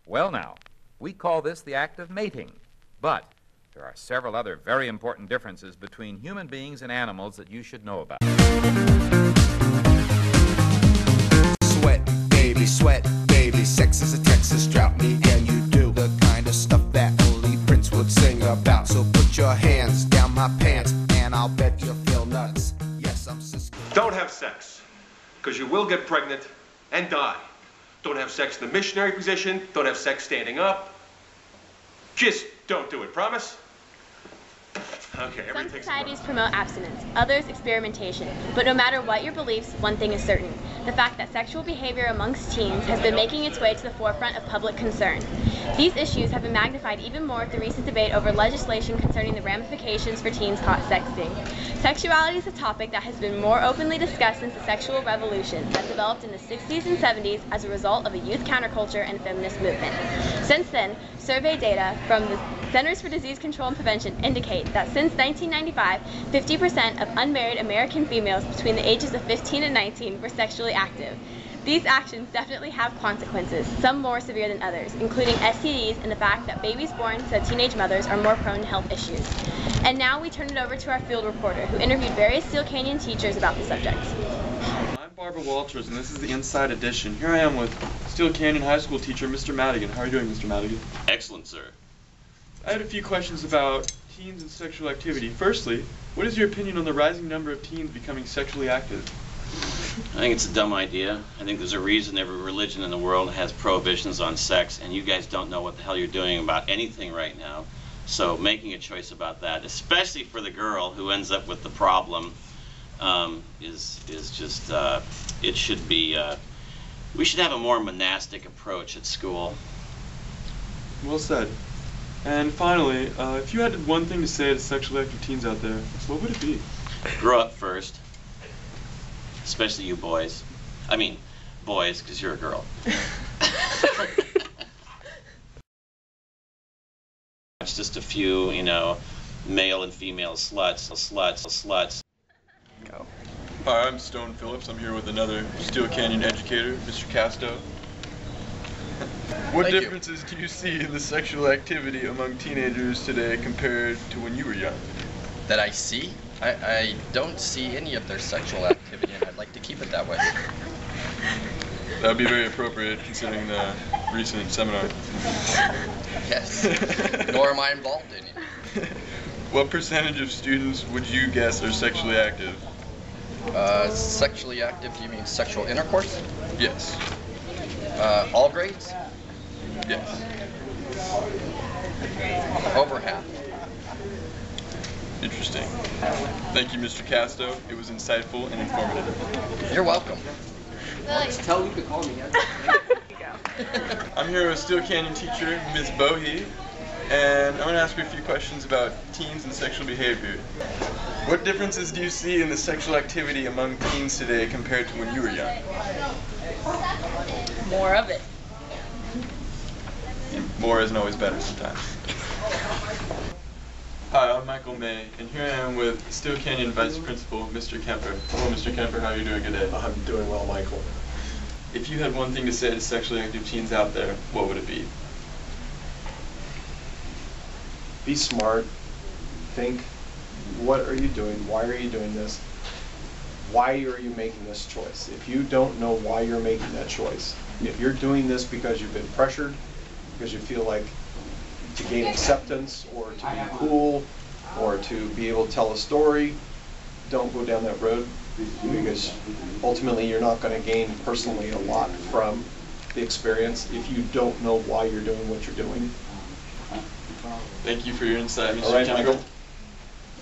Well now, we call this the act of mating, but there are several other very important differences between human beings and animals that you should know about. Sweat, baby, sex is a Texas drought. Me and you do the kind of stuff that only Prince would sing about. So put your hands down my pants, and I'll bet you'll feel nuts. Yes, I'm Cisco. Don't have sex, because you will get pregnant and die. Don't have sex in the missionary position. Don't have sex standing up. Just don't do it. Promise? Okay, Some societies promote abstinence, others experimentation. But no matter what your beliefs, one thing is certain. The fact that sexual behavior amongst teens has been making its way to the forefront of public concern. These issues have been magnified even more with the recent debate over legislation concerning the ramifications for teens caught sexting. Sexuality is a topic that has been more openly discussed since the sexual revolution that developed in the 60s and 70s as a result of a youth counterculture and feminist movement. Since then, survey data from the Centers for Disease Control and Prevention indicate that since 1995, 50% of unmarried American females between the ages of 15 and 19 were sexually active. These actions definitely have consequences, some more severe than others, including STDs and the fact that babies born to teenage mothers are more prone to health issues. And now we turn it over to our field reporter, who interviewed various Steele Canyon teachers about the subject. I'm Barbara Walters, and this is the Inside Edition. Here I am with Steele Canyon High School teacher, Mr. Madigan. How are you doing, Mr. Madigan? Excellent, sir. I had a few questions about teens and sexual activity. Firstly, what is your opinion on the rising number of teens becoming sexually active? I think it's a dumb idea. I think there's a reason every religion in the world has prohibitions on sex, and you guys don't know what the hell you're doing about anything right now. So making a choice about that, especially for the girl who ends up with the problem, is just, it should be, we should have a more monastic approach at school. Well said. And finally, if you had one thing to say to sexually active teens out there, what would it be? Grow up first. Especially you boys. I mean, boys, because you're a girl. It's just a few, you know, male and female sluts. Go. Hi, I'm Stone Phillips. I'm here with another Steele Canyon educator, Mr. Casto. What differences do you see in the sexual activity among teenagers today compared to when you were young? That I see? I don't see any of their sexual activity, and I'd like to keep it that way. That would be very appropriate considering the recent seminar. Yes, nor am I involved in it. What percentage of students would you guess are sexually active? Sexually active, do you mean sexual intercourse? Yes. All grades? Yes. Over half. Interesting. Thank you, Mr. Casto. It was insightful and informative. You're welcome. Tell you to call me. I'm here with Steele Canyon teacher, Ms. Bohe, and I'm going to ask her a few questions about teens and sexual behavior. What differences do you see in the sexual activity among teens today compared to when you were young? More of it. More isn't always better sometimes. Hi, I'm Michael May, and here I am with Steele Canyon Vice Principal, Mr. Kemper. Hello, Mr. Kemper, how are you doing today? I'm doing well, Michael. If you had one thing to say to sexually active teens out there, what would it be? Be smart. Think, what are you doing? Why are you doing this? Why are you making this choice? If you don't know why you're making that choice, if you're doing this because you've been pressured, because you feel like to gain acceptance or to be cool or to be able to tell a story, don't go down that road, because ultimately you're not going to gain personally a lot from the experience if you don't know why you're doing what you're doing. Thank you for your insight, Mr. All right, Kemper. Michael.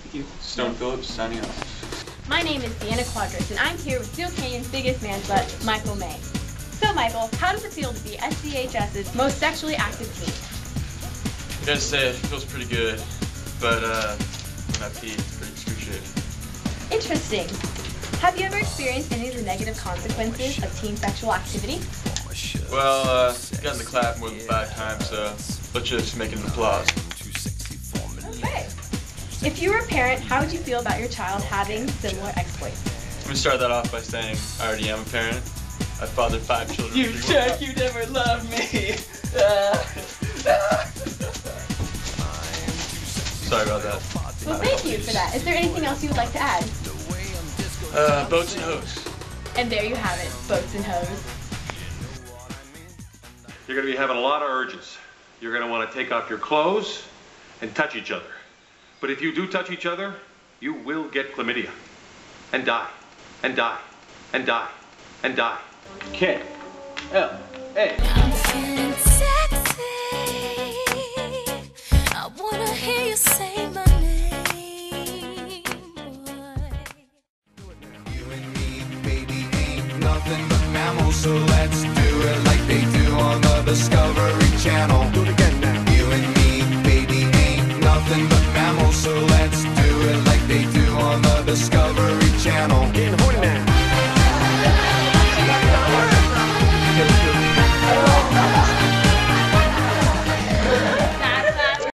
Thank you. Stone Phillips, signing off. My name is Deanna Quadras, and I'm here with Steele Canyon's biggest man slut, Michael May. So, Michael, how does it feel to be SDHS's most sexually active teen? I gotta say, it feels pretty good, but when I pee, it's pretty excruciating. Interesting. Have you ever experienced any of the negative consequences of teen sexual activity? Well, got in the clap more than 5 times, so let's just make it an applause. Okay. If you were a parent, how would you feel about your child having similar exploits? Let me start that off by saying I already am a parent. I fathered 5 children. You jerk, you never loved me. Well, thank you for that. Is there anything else you would like to add? Boats and hose. And there you have it, boats and hose. You're going to be having a lot of urges. You're going to want to take off your clothes and touch each other. But if you do touch each other, you will get chlamydia. And die. And die. And die. And die. K-L-A.